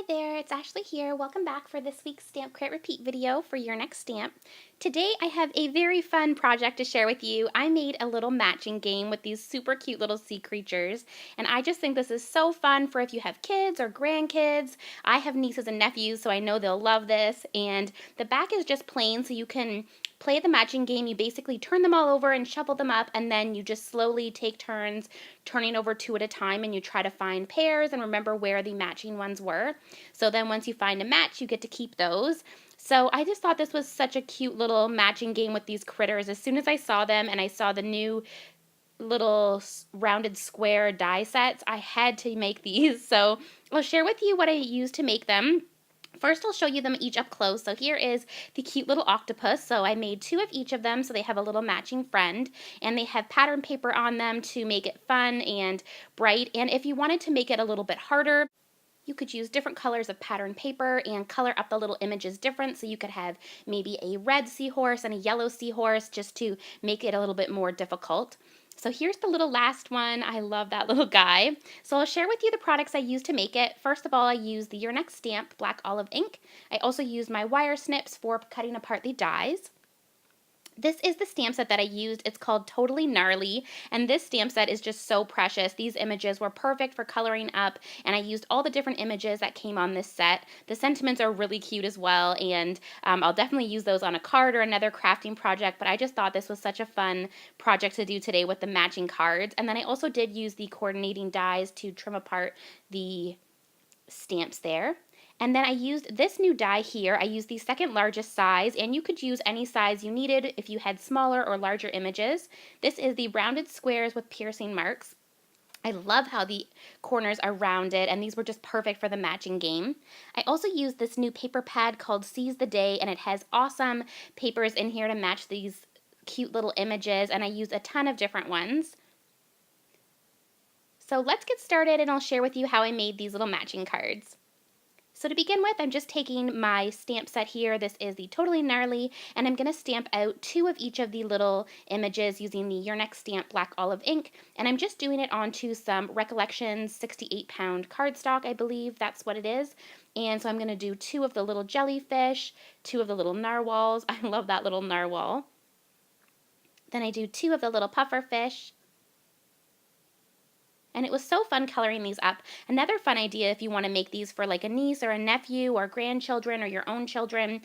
Hi there, it's Ashley here. Welcome back for this week's Stamp Crit Repeat video for your next stamp. Today I have a very fun project to share with you. I made a little matching game with these super cute little sea creatures, and I just think this is so fun for if you have kids or grandkids. I have nieces and nephews, so I know they'll love this, and the back is just plain so you can play the matching game. You basically turn them all over and shuffle them up, and then you just slowly take turns turning over two at a time, and you try to find pairs and remember where the matching ones were. So then once you find a match, you get to keep those. So I just thought this was such a cute little matching game with these critters. As soon as I saw them and I saw the new little rounded square die sets, I had to make these. So I'll share with you what I used to make them. First, I'll show you them each up close. So here is the cute little octopus. So I made two of each of them so they have a little matching friend. And they have pattern paper on them to make it fun and bright. And if you wanted to make it a little bit harder, you could use different colors of pattern paper and color up the little images different. So you could have maybe a red seahorse and a yellow seahorse just to make it a little bit more difficult. So here's the little last one. I love that little guy. So I'll share with you the products I used to make it. First of all, I used the Your Next Stamp Black Olive ink. I also used my wire snips for cutting apart the dies. This is the stamp set that I used. It's called Totally Gnarly, and this stamp set is just so precious. These images were perfect for coloring up, and I used all the different images that came on this set. The sentiments are really cute as well, and I'll definitely use those on a card or another crafting project, but I just thought this was such a fun project to do today with the matching cards. And then I also did use the coordinating dies to trim apart the stamps there. And then I used this new die here. I used the second largest size, and you could use any size you needed if you had smaller or larger images. This is the rounded squares with piercing marks. I love how the corners are rounded, and these were just perfect for the matching game. I also used this new paper pad called Seize the Day, and it has awesome papers in here to match these cute little images, and I used a ton of different ones. So let's get started, and I'll share with you how I made these little matching cards. So to begin with, I'm just taking my stamp set here. This is the Totally Gnarly, and I'm going to stamp out two of each of the little images using the Your Next Stamp Black Olive ink, and I'm just doing it onto some Recollections 68-pound cardstock, I believe that's what it is. And so I'm going to do two of the little jellyfish, two of the little narwhals. I love that little narwhal. Then I do two of the little puffer fish. And it was so fun coloring these up. Another fun idea if you want to make these for like a niece or a nephew or grandchildren or your own children,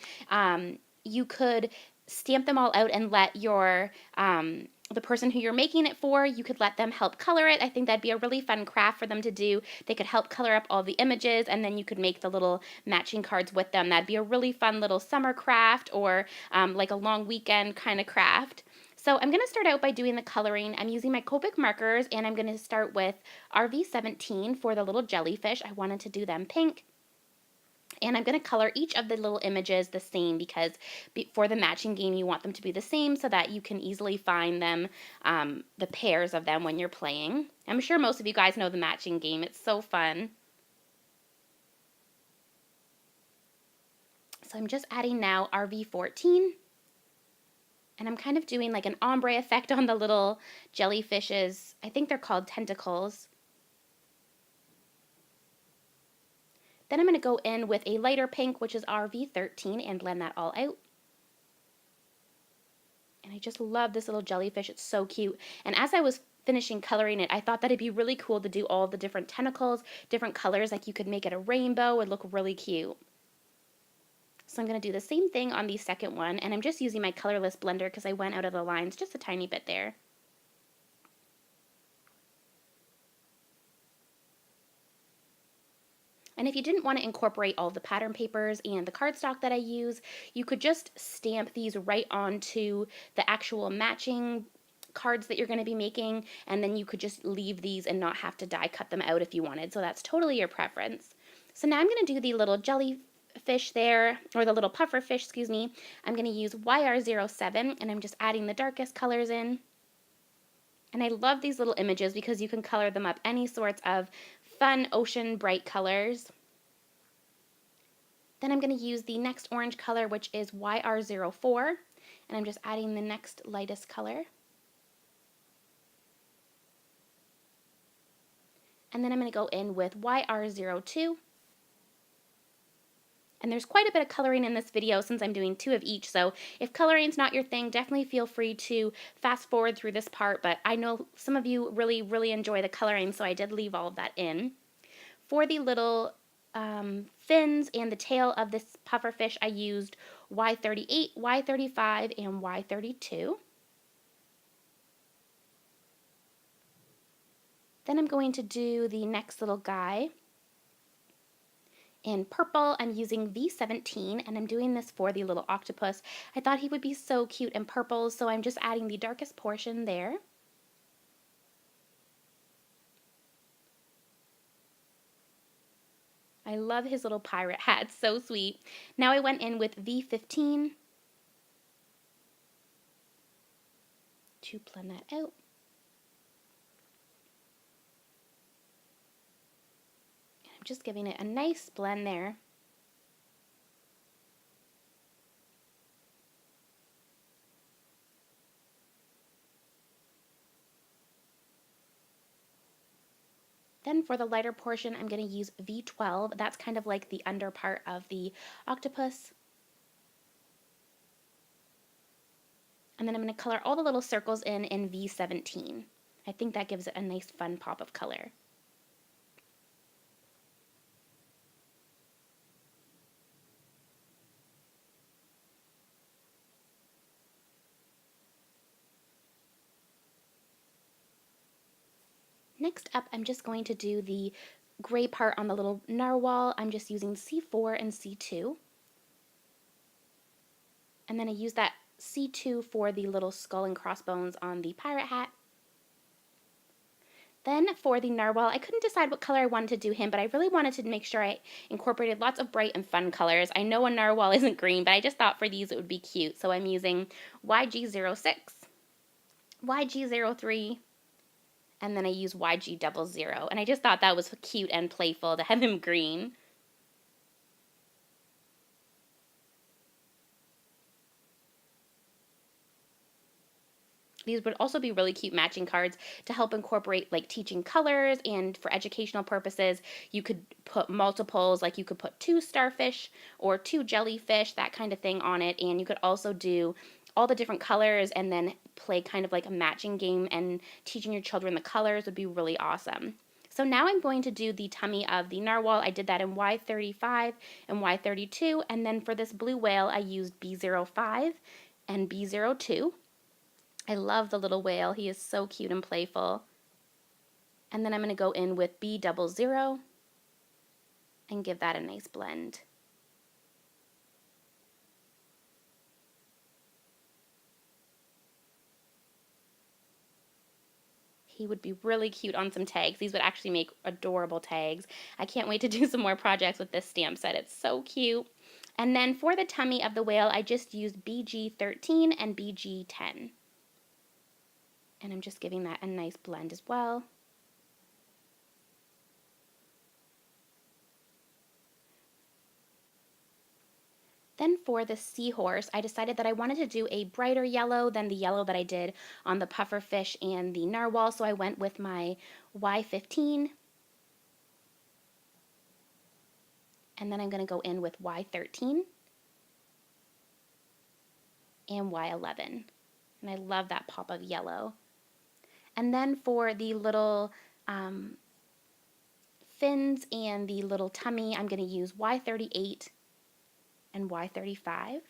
you could stamp them all out and let your the person who you're making it for, you could let them help color it. I think that'd be a really fun craft for them to do. They could help color up all the images, and then you could make the little matching cards with them. That'd be a really fun little summer craft or like a long weekend kind of craft. So I'm going to start out by doing the coloring. I'm using my Copic markers, and I'm going to start with RV17 for the little jellyfish. I wanted to do them pink. And I'm going to color each of the little images the same because for the matching game you want them to be the same so that you can easily find them, the pairs of them when you're playing. I'm sure most of you guys know the matching game. It's so fun. So I'm just adding now RV14. And I'm kind of doing like an ombre effect on the little jellyfishes. I think they're called tentacles. Then I'm going to go in with a lighter pink, which is RV13, and blend that all out. And I just love this little jellyfish. It's so cute. And as I was finishing coloring it, I thought that it'd be really cool to do all the different tentacles, different colors, like you could make it a rainbow. It would look really cute. So I'm going to do the same thing on the second one, and I'm just using my colorless blender because I went out of the lines just a tiny bit there. And if you didn't want to incorporate all the pattern papers and the cardstock that I use, you could just stamp these right onto the actual matching cards that you're going to be making, and then you could just leave these and not have to die cut them out if you wanted. So that's totally your preference. So now I'm going to do the little jellyfish there, or the little puffer fish, excuse me. I'm going to use YR07, and I'm just adding the darkest colors in. And I love these little images because you can color them up any sorts of fun ocean bright colors. Then I'm going to use the next orange color, which is YR04, and I'm just adding the next lightest color. And then I'm going to go in with YR02. And there's quite a bit of coloring in this video since I'm doing 2 of each, so if coloring's not your thing, definitely feel free to fast forward through this part, but I know some of you really, really enjoy the coloring, so I did leave all of that in. For the little fins and the tail of this pufferfish, I used Y38, Y35, and Y32. Then I'm going to do the next little guy. In purple, I'm using V17, and I'm doing this for the little octopus. I thought he would be so cute in purple, so I'm just adding the darkest portion there. I love his little pirate hat, it's so sweet. Now I went in with V15 to blend that out. I'm just giving it a nice blend there. Then for the lighter portion, I'm going to use V12. That's kind of like the under part of the octopus. And then I'm going to color all the little circles in V17. I think that gives it a nice fun pop of color. Next up, I'm just going to do the gray part on the little narwhal. I'm just using C4 and C2. And then I use that C2 for the little skull and crossbones on the pirate hat. Then for the narwhal, I couldn't decide what color I wanted to do him, but I really wanted to make sure I incorporated lots of bright and fun colors. I know a narwhal isn't green, but I just thought for these it would be cute. So I'm using YG06, YG03, and then I use YG00. And I just thought that was cute and playful to have him green. These would also be really cute matching cards to help incorporate like teaching colors, and for educational purposes, you could put multiples, like you could put 2 starfish or 2 jellyfish, that kind of thing on it, and you could also do all the different colors and then play kind of like a matching game, and teaching your children the colors would be really awesome. So now I'm going to do the tummy of the narwhal. I did that in Y35 and Y32, and then for this blue whale, I used B05 and B02. I love the little whale. He is so cute and playful. And then I'm going to go in with B00 and give that a nice blend. He would be really cute on some tags. These would actually make adorable tags. I can't wait to do some more projects with this stamp set. It's so cute. And then for the tummy of the whale, I just used BG13 and BG10. And I'm just giving that a nice blend as well. Then for the seahorse, I decided that I wanted to do a brighter yellow than the yellow that I did on the pufferfish and the narwhal, so I went with my Y15. And then I'm going to go in with Y13 and Y11. And I love that pop of yellow. And then for the little fins and the little tummy, I'm going to use Y38 and Y35.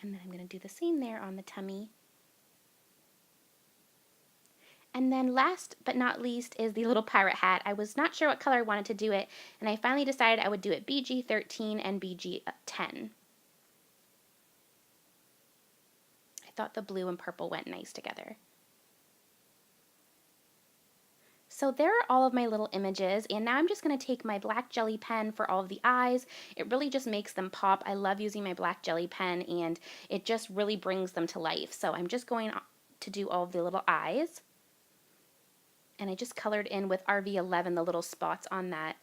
And then I'm going to do the same there on the tummy. And then last but not least is the little pirate hat. I was not sure what color I wanted to do it, and I finally decided I would do it BG13 and BG10. I thought the blue and purple went nice together. So there are all of my little images, and now I'm just going to take my black jelly pen for all of the eyes. It really just makes them pop. I love using my black jelly pen, and it just really brings them to life. So I'm just going to do all of the little eyes. And I just colored in with RV11 the little spots on that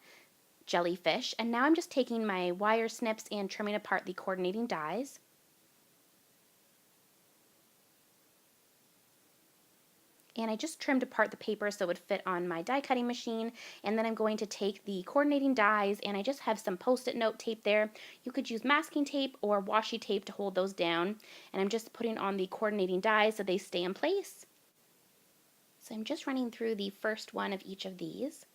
jellyfish. And now I'm just taking my wire snips and trimming apart the coordinating dies. And I'm just going to do the same thing on the tummy. And I just trimmed apart the paper so it would fit on my die cutting machine. And then I'm going to take the coordinating dies, and I just have some post-it note tape there. You could use masking tape or washi tape to hold those down. And I'm just putting on the coordinating dies so they stay in place. So I'm just running through the first one of each of these.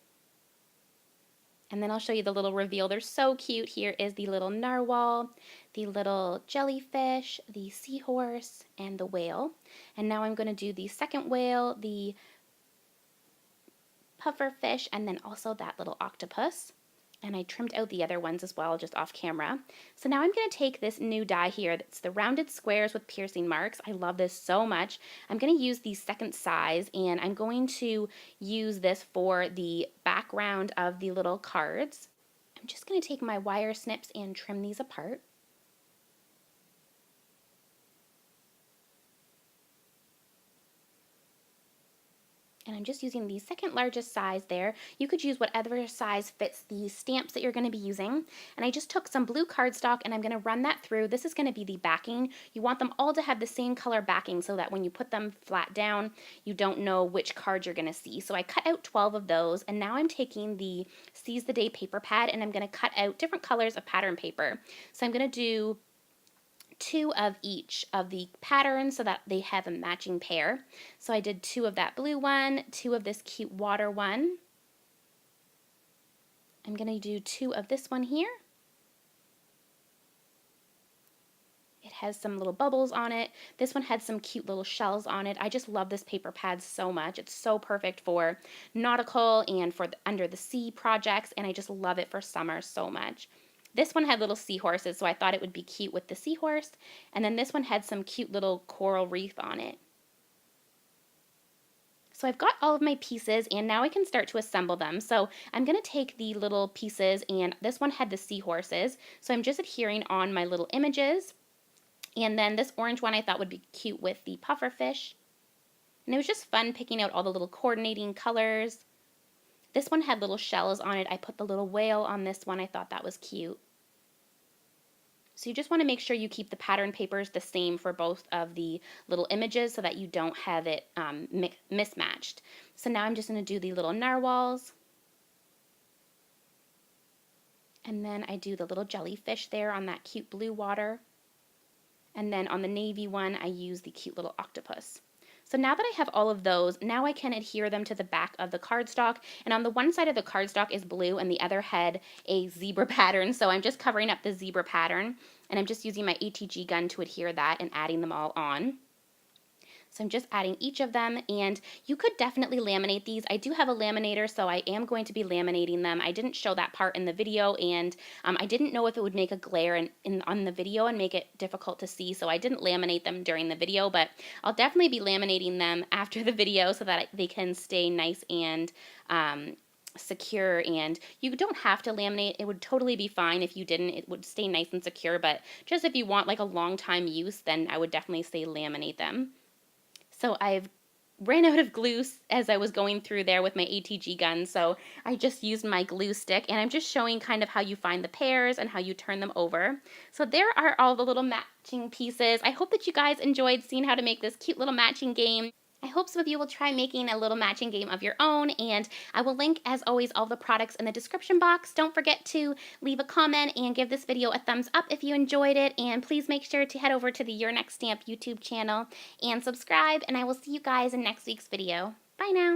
And then I'll show you the little reveal. They're so cute. Here is the little narwhal, the little jellyfish, the seahorse, and the whale. And now I'm going to do the second whale, the puffer fish, and then also that little octopus. And I trimmed out the other ones as well, just off camera. So now I'm going to take this new die here. That's the rounded squares with piercing marks. I love this so much. I'm going to use the second size, and I'm going to use this for the background of the little cards. I'm just going to take my wire snips and trim these apart. And I'm just using the second largest size there. You could use whatever size fits the stamps that you're going to be using. And I just took some blue cardstock and I'm going to run that through. This is going to be the backing. You want them all to have the same color backing so that when you put them flat down, you don't know which cards you're going to see. So I cut out 12 of those, and now I'm taking the Seize the Day paper pad and I'm going to cut out different colors of pattern paper. So I'm going to do 2 of each of the patterns so that they have a matching pair. So I did 2 of that blue one, 2 of this cute water one. I'm going to do 2 of this one here. It has some little bubbles on it. This one had some cute little shells on it. I just love this paper pad so much. It's so perfect for nautical and for the under the sea projects, and I just love it for summer so much. This one had little seahorses, so I thought it would be cute with the seahorse. And then this one had some cute little coral reef on it. So I've got all of my pieces, and now I can start to assemble them. So I'm going to take the little pieces, and this one had the seahorses. So I'm just adhering on my little images. And then this orange one I thought would be cute with the puffer fish. And it was just fun picking out all the little coordinating colors. This one had little shells on it. I put the little whale on this one. I thought that was cute. So you just want to make sure you keep the pattern papers the same for both of the little images so that you don't have it mismatched. So now I'm just going to do the little narwhals. And then I do the little jellyfish there on that cute blue water. And then on the navy one, I use the cute little octopus. So now that I have all of those, now I can adhere them to the back of the cardstock. And on the one side of the cardstock is blue and the other had a zebra pattern. So I'm just covering up the zebra pattern, and I'm just using my ATG gun to adhere that and adding them all on. So I'm just adding each of them, and you could definitely laminate these. I do have a laminator, so I am going to be laminating them. I didn't show that part in the video, and I didn't know if it would make a glare on the video and make it difficult to see, so I didn't laminate them during the video, but I'll definitely be laminating them after the video so that they can stay nice and secure. And you don't have to laminate. It would totally be fine if you didn't. It would stay nice and secure, but just if you want like a long time use, then I would definitely say laminate them. So I've ran out of glue as I was going through there with my ATG gun, so I just used my glue stick, and I'm just showing kind of how you find the pairs and how you turn them over. So there are all the little matching pieces. I hope that you guys enjoyed seeing how to make this cute little matching game. I hope some of you will try making a little matching game of your own, and I will link, as always, all the products in the description box. Don't forget to leave a comment and give this video a thumbs up if you enjoyed it, and please make sure to head over to the Your Next Stamp YouTube channel and subscribe, and I will see you guys in next week's video. Bye now!